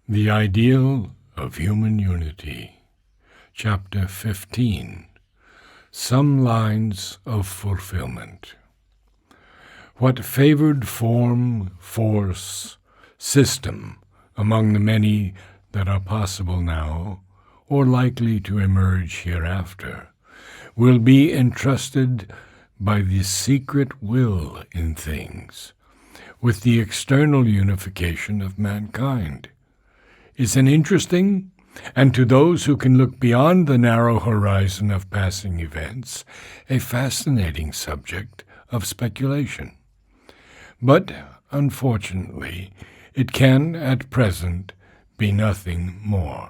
The Ideal of Human Unity, Chapter 15, Some Lines of Fulfillment. What favored form, force, system among the many that are possible now, or likely to emerge hereafter, will be entrusted by the secret will in things, with the external unification of mankind, is an interesting, and to those who can look beyond the narrow horizon of passing events, a fascinating subject of speculation. But, unfortunately, it can, at present, be nothing more.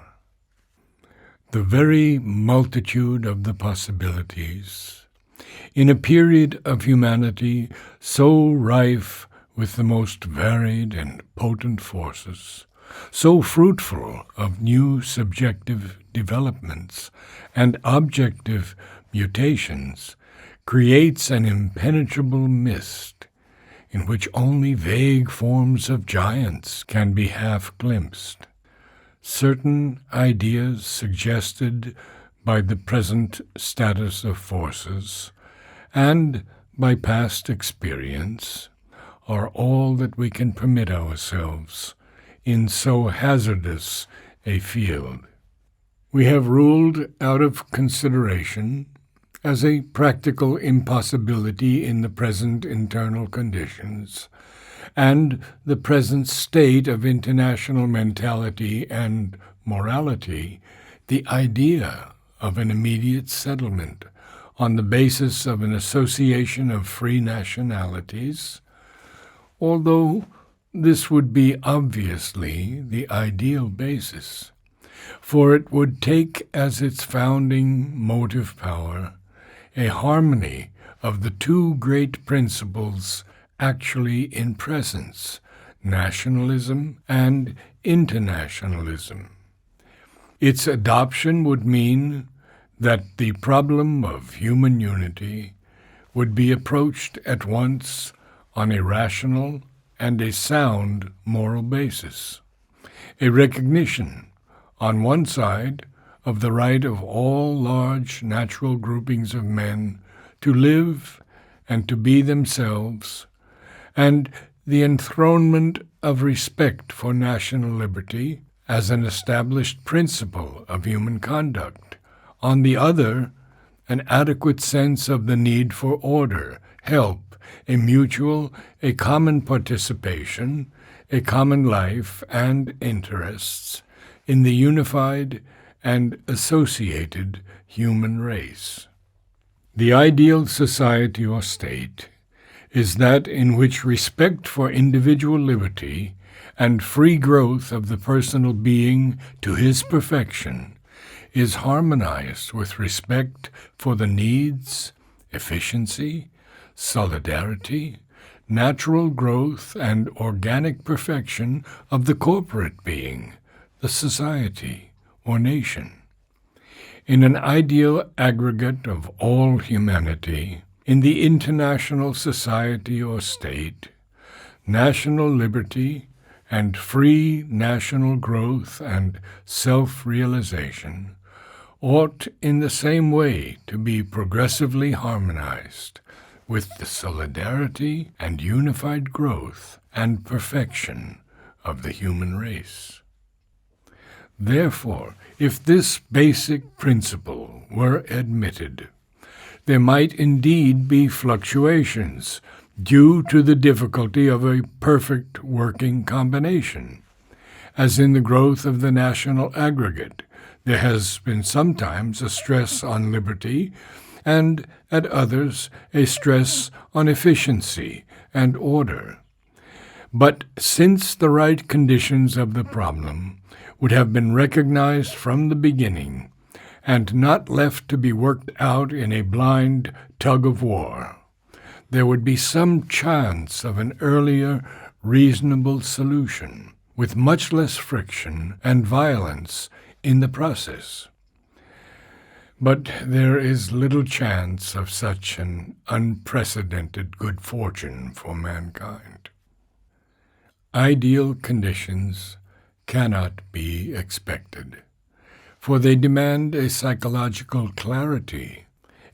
The very multitude of the possibilities, in a period of humanity so rife with the most varied and potent forces, so fruitful of new subjective developments and objective mutations, creates an impenetrable mist in which only vague forms of giants can be half glimpsed. Certain ideas suggested by the present status of forces and by past experience are all that we can permit ourselves in so hazardous a field. We have ruled out of consideration, as a practical impossibility in the present internal conditions, and the present state of international mentality and morality, the idea of an immediate settlement on the basis of an association of free nationalities, although this would be obviously the ideal basis, for it would take as its founding motive power a harmony of the two great principles actually in presence, nationalism and internationalism. Its adoption would mean that the problem of human unity would be approached at once on a rational and a sound moral basis, a recognition, on one side, of the right of all large natural groupings of men to live and to be themselves, and the enthronement of respect for national liberty as an established principle of human conduct, on the other, an adequate sense of the need for order, help, a mutual, a common participation, a common life and interests in the unified and associated human race. The ideal society or state is that in which respect for individual liberty and free growth of the personal being to his perfection is harmonized with respect for the needs, efficiency, solidarity, natural growth, and organic perfection of the corporate being, the society, or nation. In an ideal aggregate of all humanity, in the international society or state, national liberty and free national growth and self-realization ought in the same way to be progressively harmonized with the solidarity and unified growth and perfection of the human race. Therefore, if this basic principle were admitted, there might indeed be fluctuations due to the difficulty of a perfect working combination. As in the growth of the national aggregate, there has been sometimes a stress on liberty, and at others a stress on efficiency and order. But since the right conditions of the problem would have been recognized from the beginning, and not left to be worked out in a blind tug-of-war, there would be some chance of an earlier, reasonable solution, with much less friction and violence in the process. But there is little chance of such an unprecedented good fortune for mankind. Ideal conditions cannot be expected, for they demand a psychological clarity,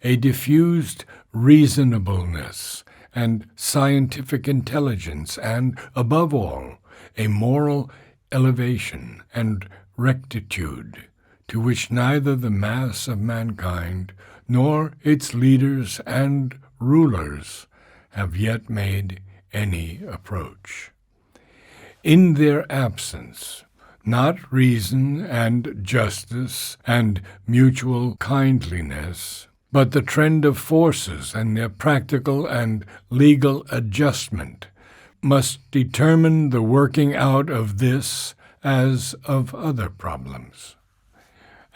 a diffused reasonableness, and scientific intelligence, and, above all, a moral elevation and rectitude to which neither the mass of mankind nor its leaders and rulers have yet made any approach. In their absence, not reason and justice and mutual kindliness, but the trend of forces and their practical and legal adjustment must determine the working out of this as of other problems.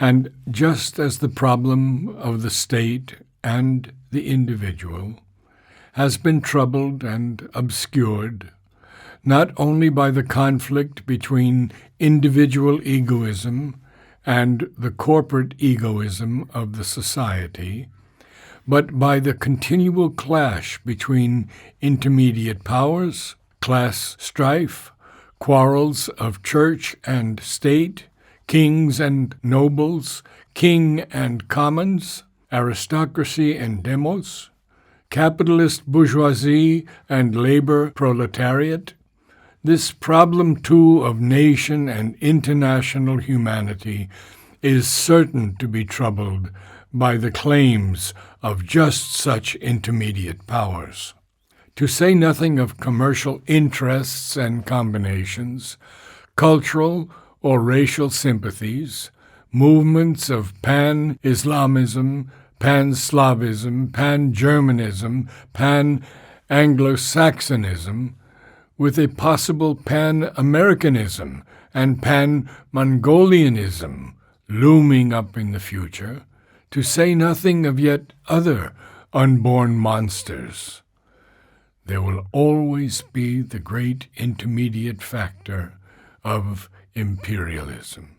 And just as the problem of the state and the individual has been troubled and obscured not only by the conflict between individual egoism and the corporate egoism of the society, but by the continual clash between intermediate powers, class strife, quarrels of church and state, kings and nobles, king and commons, aristocracy and demos, capitalist bourgeoisie and labor proletariat. This problem, too, of nation and international humanity is certain to be troubled by the claims of just such intermediate powers. To say nothing of commercial interests and combinations, cultural or racial sympathies, movements of pan-Islamism, pan-Slavism, pan-Germanism, pan-Anglo-Saxonism, with a possible pan-Americanism and pan-Mongolianism looming up in the future, to say nothing of yet other unborn monsters. There will always be the great intermediate factor of imperialism,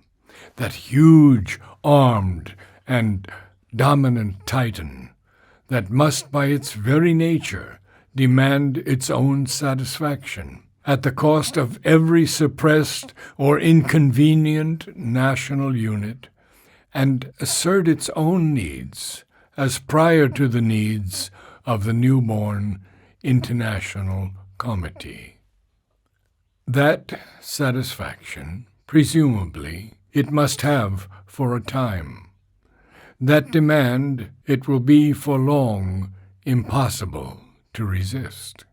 that huge, armed, and dominant titan that must by its very nature demand its own satisfaction, at the cost of every suppressed or inconvenient national unit, and assert its own needs as prior to the needs of the newborn international comity. That satisfaction, presumably, it must have for a time. That demand it will be for long impossible to resist.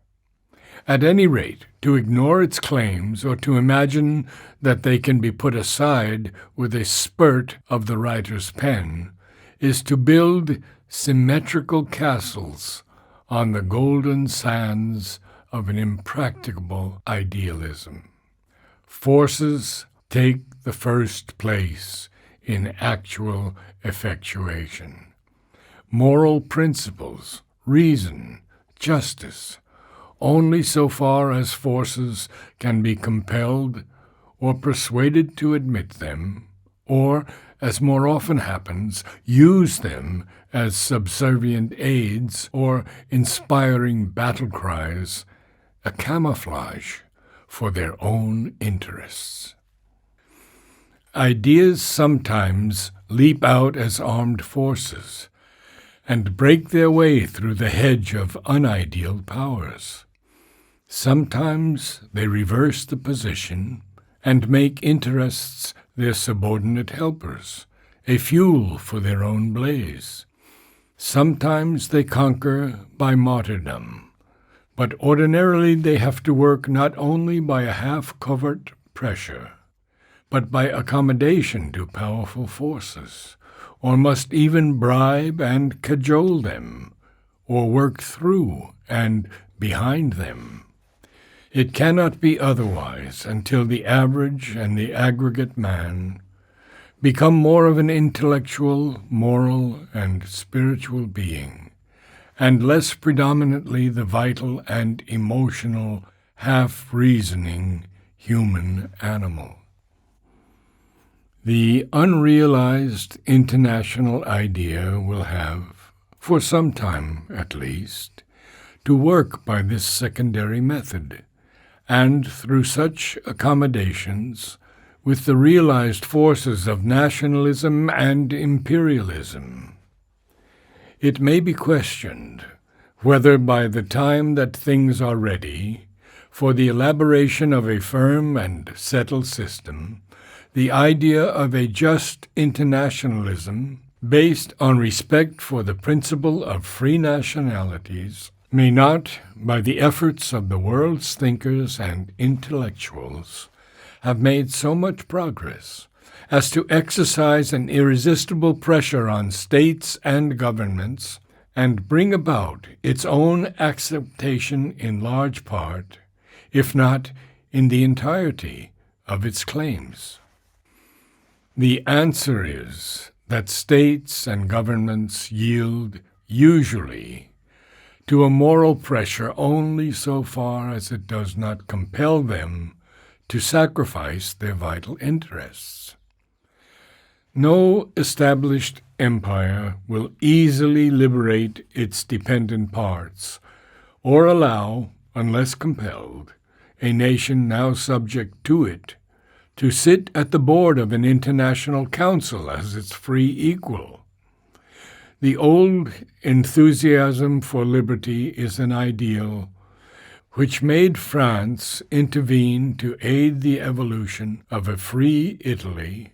At any rate, to ignore its claims or to imagine that they can be put aside with a spurt of the writer's pen is to build symmetrical castles on the golden sands of an impracticable idealism. Forces take the first place in actual effectuation. Moral principles, reason, justice, only so far as forces can be compelled or persuaded to admit them, or, as more often happens, use them as subservient aids or inspiring battle cries, a camouflage for their own interests. Ideas sometimes leap out as armed forces and break their way through the hedge of unideal powers. Sometimes they reverse the position and make interests their subordinate helpers, a fuel for their own blaze. Sometimes they conquer by martyrdom, but ordinarily they have to work not only by a half-covert pressure, but by accommodation to powerful forces, or must even bribe and cajole them, or work through and behind them. It cannot be otherwise until the average and the aggregate man become more of an intellectual, moral, and spiritual being, and less predominantly the vital and emotional, half-reasoning human animal. The unrealized international idea will have, for some time at least, to work by this secondary method, and through such accommodations with the realized forces of nationalism and imperialism. It may be questioned whether by the time that things are ready for the elaboration of a firm and settled system, the idea of a just internationalism based on respect for the principle of free nationalities may not, by the efforts of the world's thinkers and intellectuals, have made so much progress as to exercise an irresistible pressure on states and governments and bring about its own acceptation in large part, if not in the entirety, of its claims. The answer is that states and governments yield, usually, to a moral pressure only so far as it does not compel them to sacrifice their vital interests. No established empire will easily liberate its dependent parts, or allow, unless compelled, a nation now subject to it to sit at the board of an international council as its free equal. The old enthusiasm for liberty is an ideal which made France intervene to aid the evolution of a free Italy,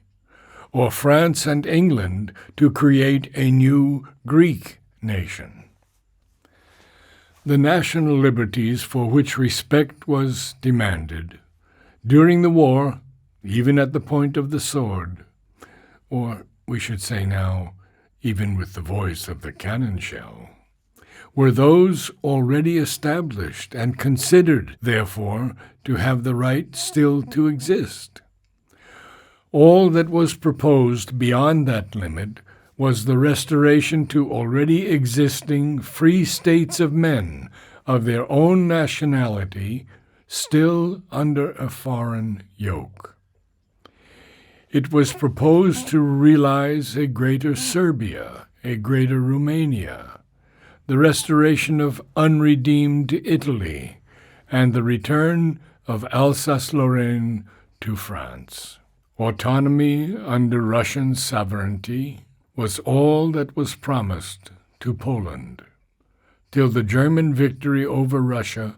or France and England to create a new Greek nation. The national liberties for which respect was demanded during the war, even at the point of the sword, or we should say now, even with the voice of the cannon shell, were those already established and considered, therefore, to have the right still to exist. All that was proposed beyond that limit was the restoration to already existing free states of men of their own nationality, still under a foreign yoke. It was proposed to realize a greater Serbia, a greater Romania, the restoration of unredeemed Italy, and the return of Alsace-Lorraine to France. Autonomy under Russian sovereignty was all that was promised to Poland, till the German victory over Russia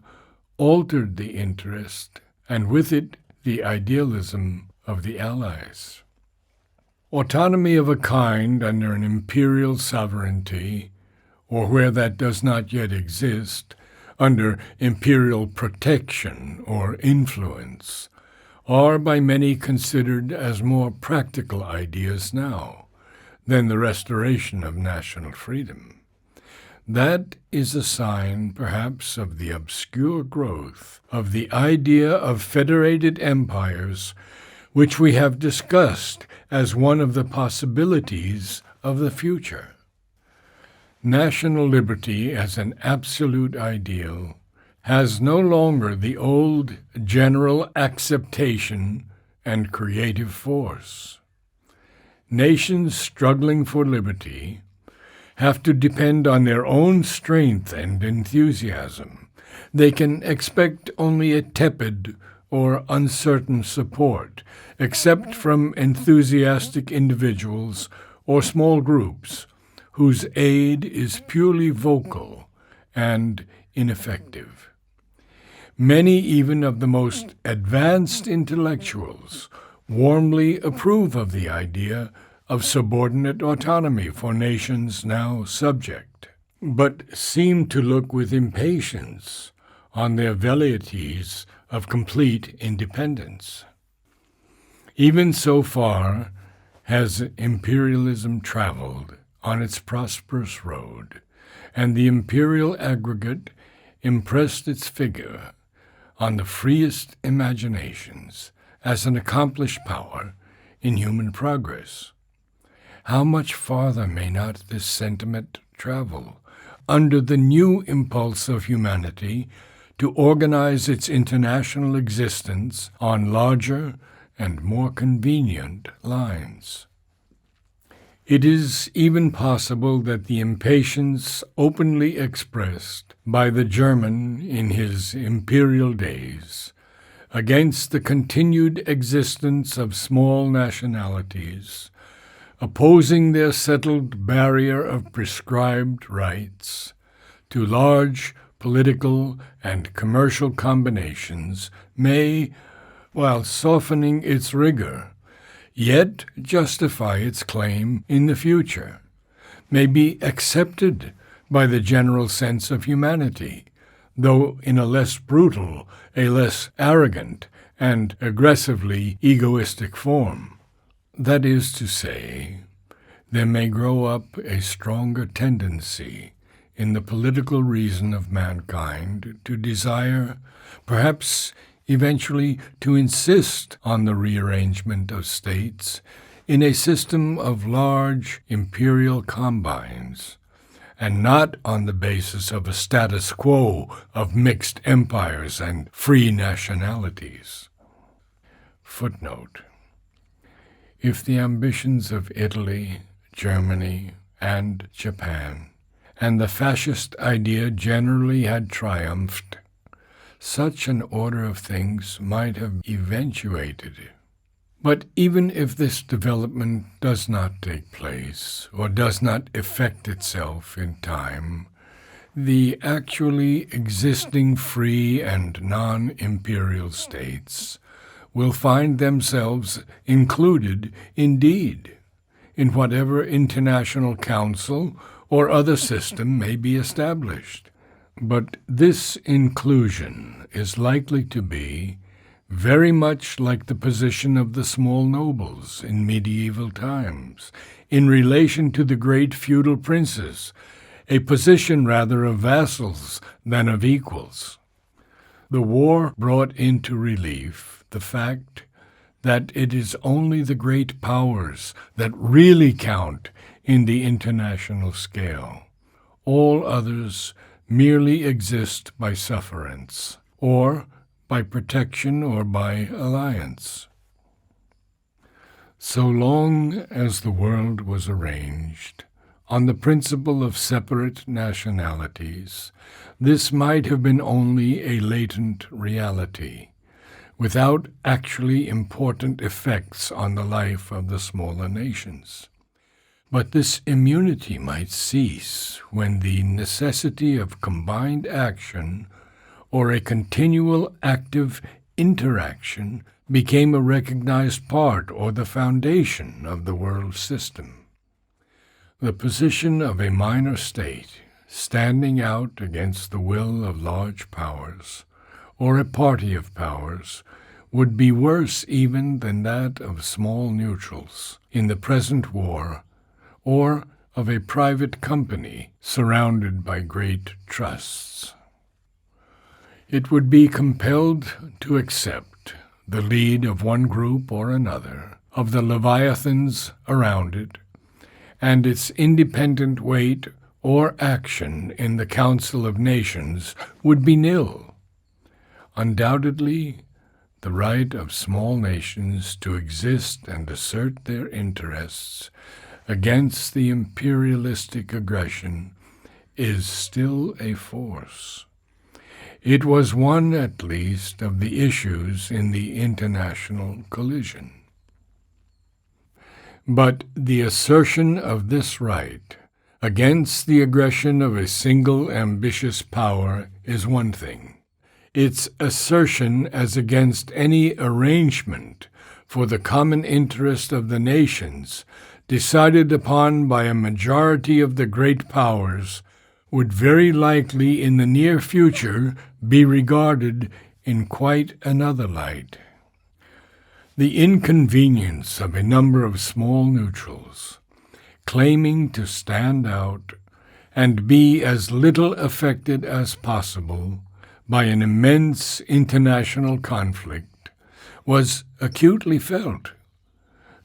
altered the interest, and with it the idealism of the Allies. Autonomy of a kind under an imperial sovereignty, or where that does not yet exist, under imperial protection or influence, are by many considered as more practical ideas now than the restoration of national freedom. That is a sign, perhaps, of the obscure growth of the idea of federated empires, which we have discussed as one of the possibilities of the future. National liberty as an absolute ideal has no longer the old general acceptation and creative force. Nations struggling for liberty have to depend on their own strength and enthusiasm. They can expect only a tepid or uncertain support, except from enthusiastic individuals or small groups whose aid is purely vocal and ineffective. Many even of the most advanced intellectuals warmly approve of the idea of subordinate autonomy for nations now subject, but seem to look with impatience on their velleities of complete independence. Even so far has imperialism traveled on its prosperous road, and the imperial aggregate impressed its figure on the freest imaginations as an accomplished power in human progress. How much farther may not this sentiment travel under the new impulse of humanity to organize its international existence on larger and more convenient lines? It is even possible that the impatience openly expressed by the German in his imperial days against the continued existence of small nationalities, opposing their settled barrier of prescribed rights to large political and commercial combinations may, while softening its rigor, yet justify its claim in the future, may be accepted by the general sense of humanity, though in a less brutal, a less arrogant, and aggressively egoistic form. That is to say, there may grow up a stronger tendency in the political reason of mankind to desire, perhaps eventually to insist on the rearrangement of states in a system of large imperial combines, and not on the basis of a status quo of mixed empires and free nationalities. Footnote: if the ambitions of Italy, Germany, and Japan, and the fascist idea generally had triumphed, such an order of things might have eventuated. But even if this development does not take place, or does not effect itself in time, the actually existing free and non-imperial states will find themselves included indeed in whatever international council or other system may be established. But this inclusion is likely to be very much like the position of the small nobles in medieval times in relation to the great feudal princes, a position rather of vassals than of equals. The war brought into relief the fact that it is only the great powers that really count in the international scale. All others merely exist by sufferance, or by protection or by alliance. So long as the world was arranged on the principle of separate nationalities, this might have been only a latent reality, without actually important effects on the life of the smaller nations. But this immunity might cease when the necessity of combined action or a continual active interaction became a recognized part or the foundation of the world system. The position of a minor state standing out against the will of large powers, or a party of powers, would be worse even than that of small neutrals in the present war, or of a private company surrounded by great trusts. It would be compelled to accept the lead of one group or another, of the leviathans around it, and its independent weight or action in the Council of Nations would be nil. Undoubtedly, the right of small nations to exist and assert their interests against the imperialistic aggression is still a force. It was one, at least, of the issues in the international collision. But the assertion of this right against the aggression of a single ambitious power is one thing. Its assertion as against any arrangement for the common interest of the nations, decided upon by a majority of the great powers, would very likely in the near future be regarded in quite another light. The inconvenience of a number of small neutrals, claiming to stand out and be as little affected as possible by an immense international conflict, was acutely felt,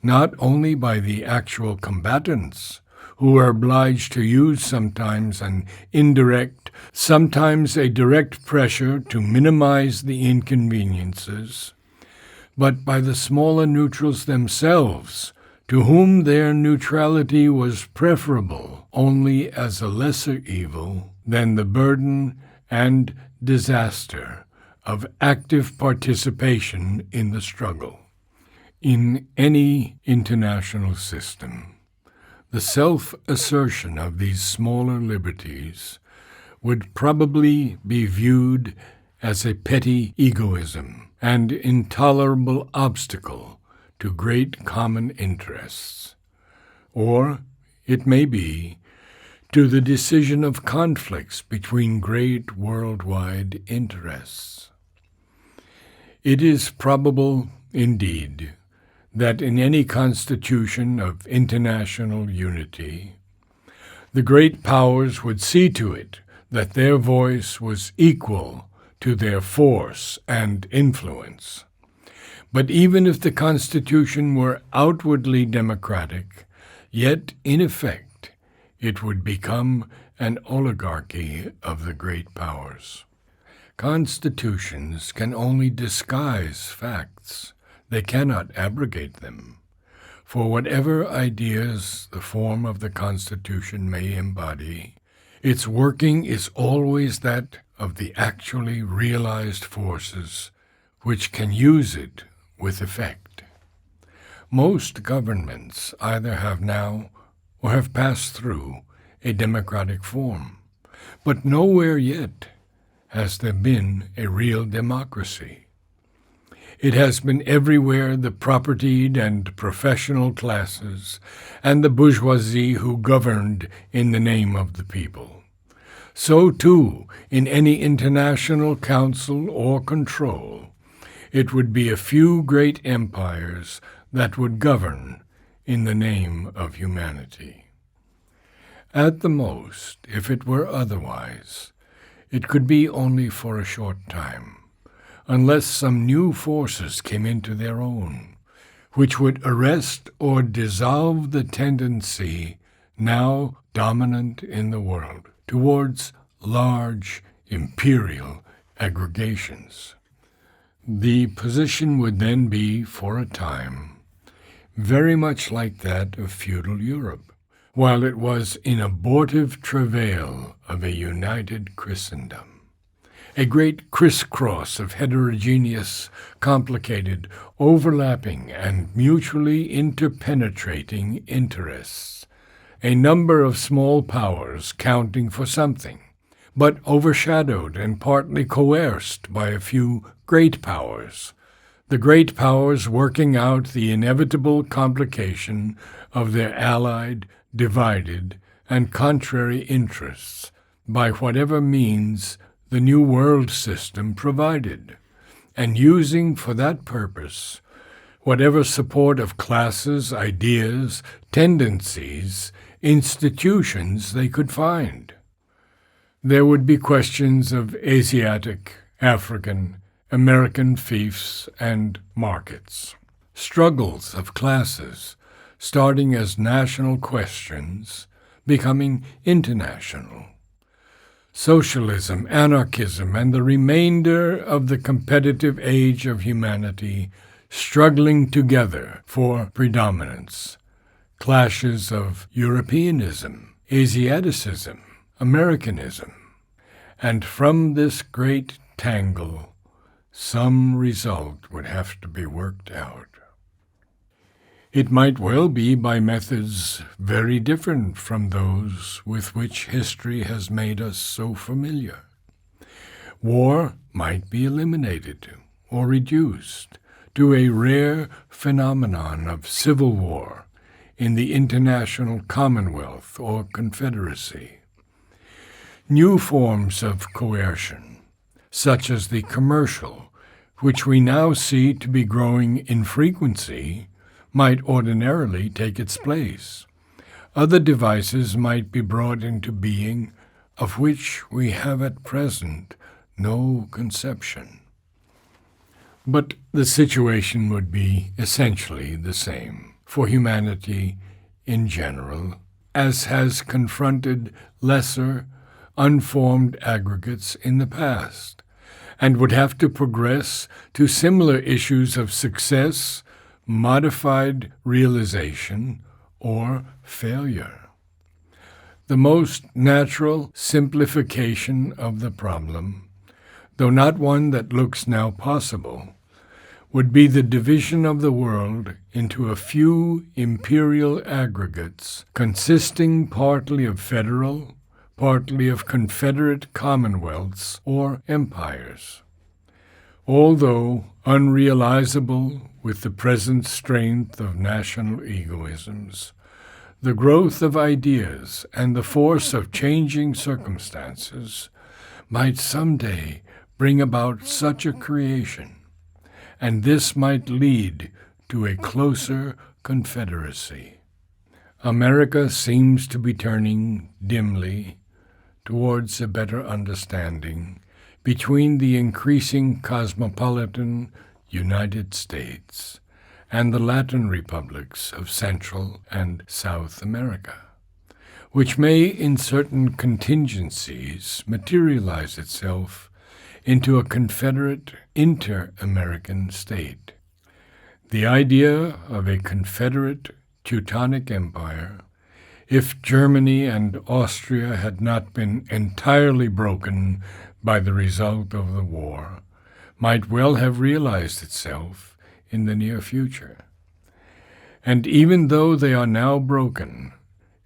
not only by the actual combatants, who are obliged to use sometimes an indirect, sometimes a direct pressure to minimize the inconveniences, but by the smaller neutrals themselves, to whom their neutrality was preferable only as a lesser evil than the burden and disaster of active participation in the struggle. In any international system, the self-assertion of these smaller liberties would probably be viewed as a petty egoism and intolerable obstacle to great common interests. Or, it may be, to the decision of conflicts between great worldwide interests. It is probable, indeed, that in any constitution of international unity, the great powers would see to it that their voice was equal to their force and influence. But even if the Constitution were outwardly democratic, yet in effect it would become an oligarchy of the great powers. Constitutions can only disguise facts. They cannot abrogate them. For whatever ideas the form of the Constitution may embody, its working is always that of the actually realized forces which can use it with effect. Most governments either have now or have passed through a democratic form, but nowhere yet has there been a real democracy. It has been everywhere the propertied and professional classes and the bourgeoisie who governed in the name of the people. So, too, in any international council or control, it would be a few great empires that would govern in the name of humanity. At the most, if it were otherwise, it could be only for a short time, unless some new forces came into their own, which would arrest or dissolve the tendency now dominant in the world towards large imperial aggregations. The position would then be, for a time, very much like that of feudal Europe, while it was in abortive travail of a united Christendom. A great crisscross of heterogeneous, complicated, overlapping, and mutually interpenetrating interests. A number of small powers counting for something, but overshadowed and partly coerced by a few great powers. The great powers working out the inevitable complication of their allied, divided, and contrary interests by whatever means the New World System provided, and using for that purpose whatever support of classes, ideas, tendencies, institutions they could find. There would be questions of Asiatic, African, American fiefs and markets, struggles of classes, starting as national questions, becoming international. Socialism, anarchism, and the remainder of the competitive age of humanity struggling together for predominance. Clashes of Europeanism, Asiaticism, Americanism. And from this great tangle, some result would have to be worked out. It might well be by methods very different from those with which history has made us so familiar. War might be eliminated or reduced to a rare phenomenon of civil war in the international commonwealth or confederacy. New forms of coercion, such as the commercial, which we now see to be growing in frequency, might ordinarily take its place. Other devices might be brought into being of which we have at present no conception. But the situation would be essentially the same for humanity in general, as has confronted lesser, unformed aggregates in the past, and would have to progress to similar issues of success, modified realization, or failure. The most natural simplification of the problem, though not one that looks now possible, would be the division of the world into a few imperial aggregates consisting partly of federal, partly of confederate commonwealths or empires. Although unrealizable with the present strength of national egoisms, the growth of ideas and the force of changing circumstances might someday bring about such a creation, and this might lead to a closer confederacy. America seems to be turning dimly towards a better understanding between the increasing cosmopolitan United States and the Latin republics of Central and South America, which may in certain contingencies materialize itself into a confederate inter-American state. The idea of a confederate Teutonic Empire, if Germany and Austria had not been entirely broken by the result of the war, might well have realized itself in the near future. And even though they are now broken,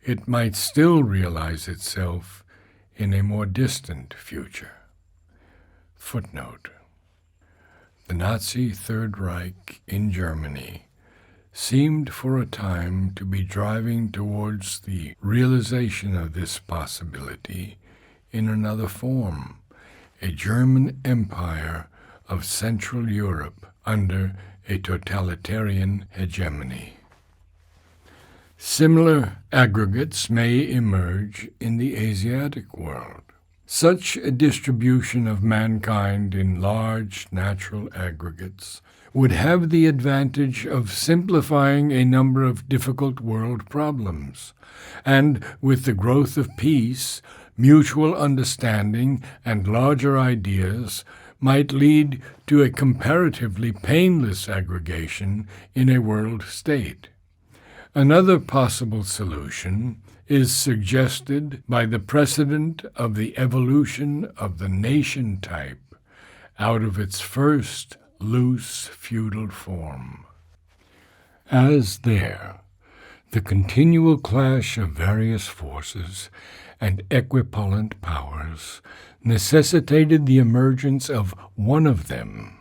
it might still realize itself in a more distant future. Footnote: the Nazi Third Reich in Germany seemed for a time to be driving towards the realization of this possibility in another form, a German empire of Central Europe under a totalitarian hegemony. Similar aggregates may emerge in the Asiatic world. Such a distribution of mankind in large natural aggregates would have the advantage of simplifying a number of difficult world problems, and with the growth of peace, mutual understanding, and larger ideas might lead to a comparatively painless aggregation in a world state. Another possible solution is suggested by the precedent of the evolution of the nation type out of its first loose feudal form. As there, the continual clash of various forces and equipollent powers necessitated the emergence of one of them,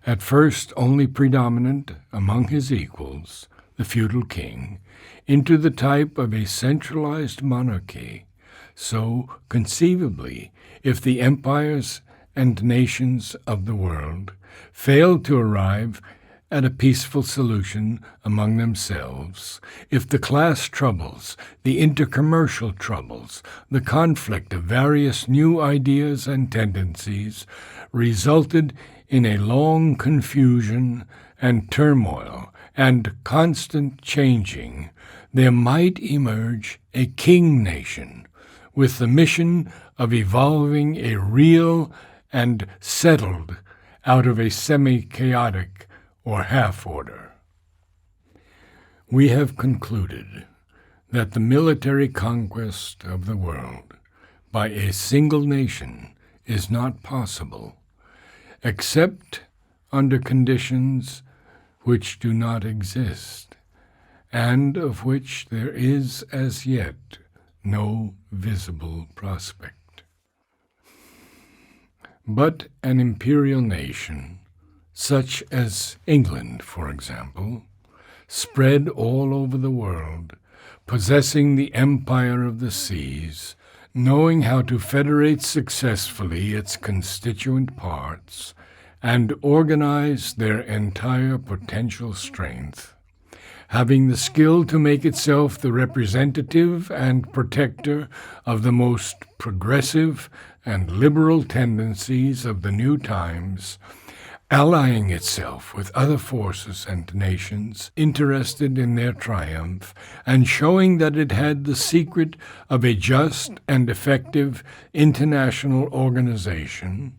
at first only predominant among his equals, the feudal king, into the type of a centralized monarchy. So, conceivably, if the empires and nations of the world failed to arrive at a peaceful solution among themselves, if the class troubles, the intercommercial troubles, the conflict of various new ideas and tendencies resulted in a long confusion and turmoil and constant changing, there might emerge a king nation with the mission of evolving a real and settled out of a semi-chaotic or half-order. We have concluded that the military conquest of the world by a single nation is not possible, except under conditions which do not exist, and of which there is as yet no visible prospect. But an imperial nation, such as England, for example, spread all over the world, possessing the empire of the seas, knowing how to federate successfully its constituent parts, and organize their entire potential strength, having the skill to make itself the representative and protector of the most progressive and liberal tendencies of the new times, allying itself with other forces and nations interested in their triumph, and showing that it had the secret of a just and effective international organization,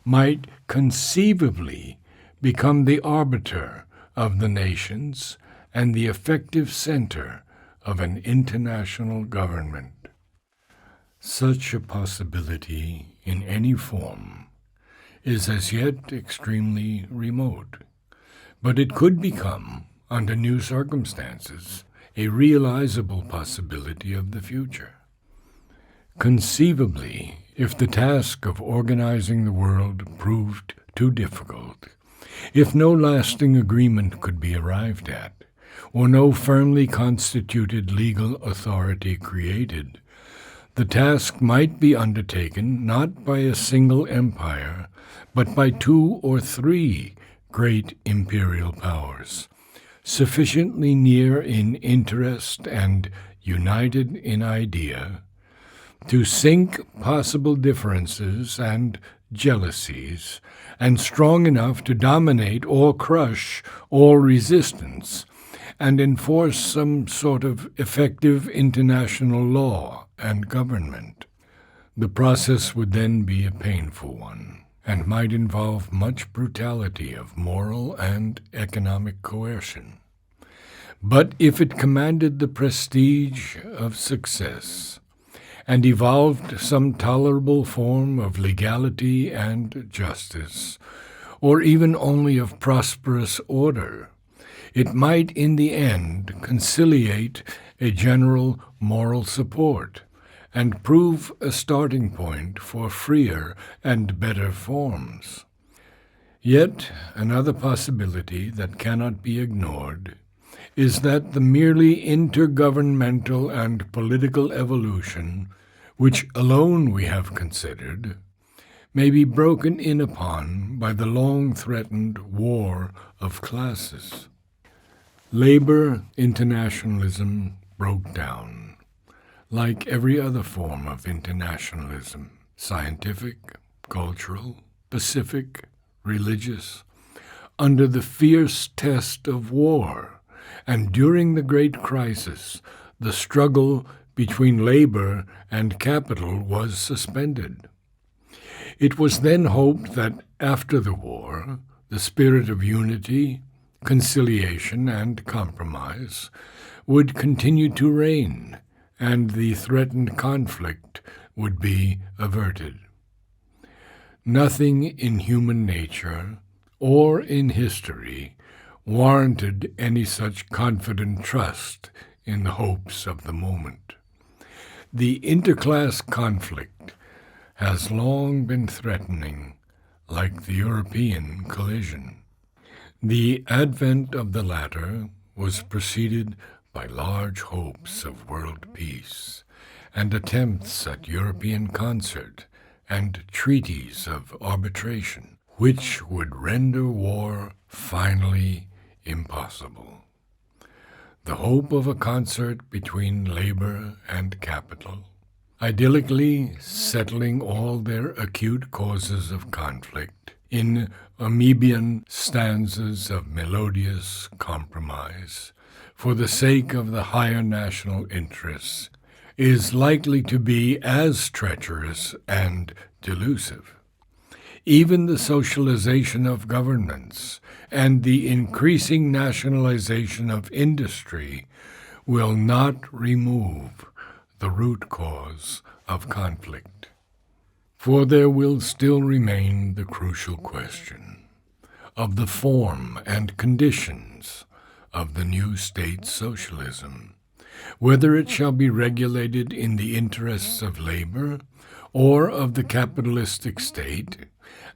might conceivably become the arbiter of the nations and the effective center of an international government. Such a possibility in any form is as yet extremely remote, but it could become, under new circumstances, a realizable possibility of the future. Conceivably, if the task of organizing the world proved too difficult, if no lasting agreement could be arrived at, or no firmly constituted legal authority created, the task might be undertaken not by a single empire, but by 2 or 3 great imperial powers, sufficiently near in interest and united in idea, to sink possible differences and jealousies, and strong enough to dominate or crush all resistance, and enforce some sort of effective international law and government. The process would then be a painful one, and might involve much brutality of moral and economic coercion. But if it commanded the prestige of success, and evolved some tolerable form of legality and justice, or even only of prosperous order, it might in the end conciliate a general moral support, and prove a starting point for freer and better forms. Yet another possibility that cannot be ignored is that the merely intergovernmental and political evolution, which alone we have considered, may be broken in upon by the long-threatened war of classes. Labor internationalism broke down, like every other form of internationalism, scientific, cultural, pacific, religious, under the fierce test of war, and during the great crisis, the struggle between labor and capital was suspended. It was then hoped that after the war, the spirit of unity, conciliation, and compromise would continue to reign, and the threatened conflict would be averted. Nothing in human nature or in history warranted any such confident trust in the hopes of the moment. The interclass conflict has long been threatening, like the European collision. The advent of the latter was preceded by large hopes of world peace, and attempts at European concert and treaties of arbitration, which would render war finally impossible. The hope of a concert between labor and capital, idyllically settling all their acute causes of conflict in amoebian stanzas of melodious compromise, for the sake of the higher national interests, is likely to be as treacherous and delusive. Even the socialization of governments and the increasing nationalization of industry will not remove the root cause of conflict. For there will still remain the crucial question of the form and conditions of the new state socialism, whether it shall be regulated in the interests of labor or of the capitalistic state,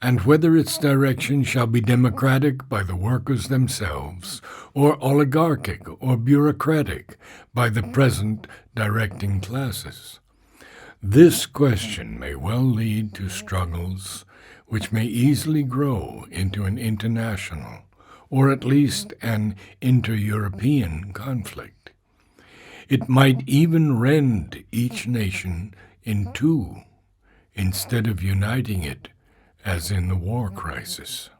and whether its direction shall be democratic by the workers themselves, or oligarchic or bureaucratic by the present directing classes. This question may well lead to struggles which may easily grow into an international, or at least an inter-European conflict. It might even rend each nation in two, instead of uniting it as in the war crisis.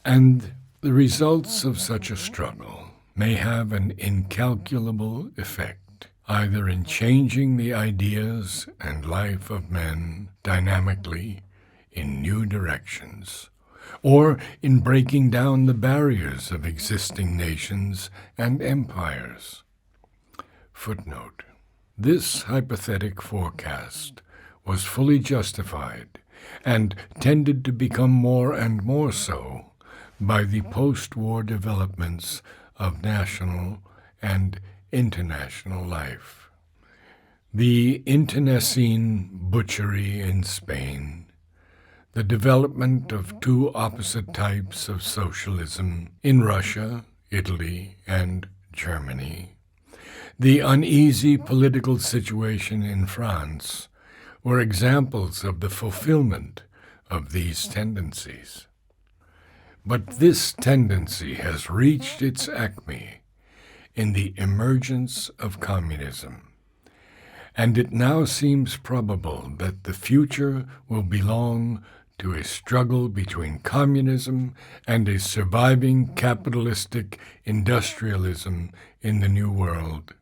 And the results of such a struggle may have an incalculable effect, either in changing the ideas and life of men dynamically in new directions, or in breaking down the barriers of existing nations and empires. Footnote: This hypothetic forecast was fully justified and tended to become more and more so by the post-war developments of national and international life. The internecine butchery in Spain, the development of two opposite types of socialism in Russia, Italy, and Germany, the uneasy political situation in France were examples of the fulfillment of these tendencies. But this tendency has reached its acme in the emergence of communism, and it now seems probable that the future will belong to a struggle between communism and a surviving capitalistic industrialism in the New World,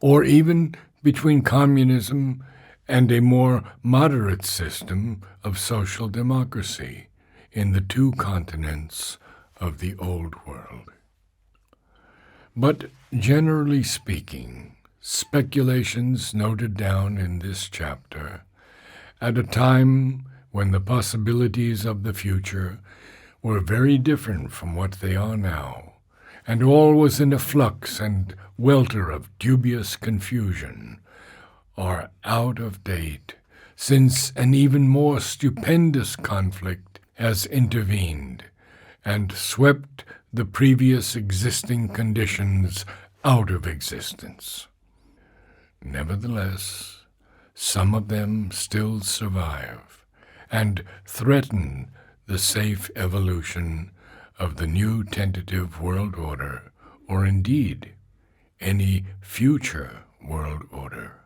or even between communism and a more moderate system of social democracy in the two continents of the Old World. But generally speaking, speculations noted down in this chapter, at a time when the possibilities of the future were very different from what they are now, and all was in a flux and welter of dubious confusion, are out of date, since an even more stupendous conflict has intervened and swept the previous existing conditions out of existence. Nevertheless, some of them still survive and threaten the safe evolution of the new tentative world order, or indeed any future world order.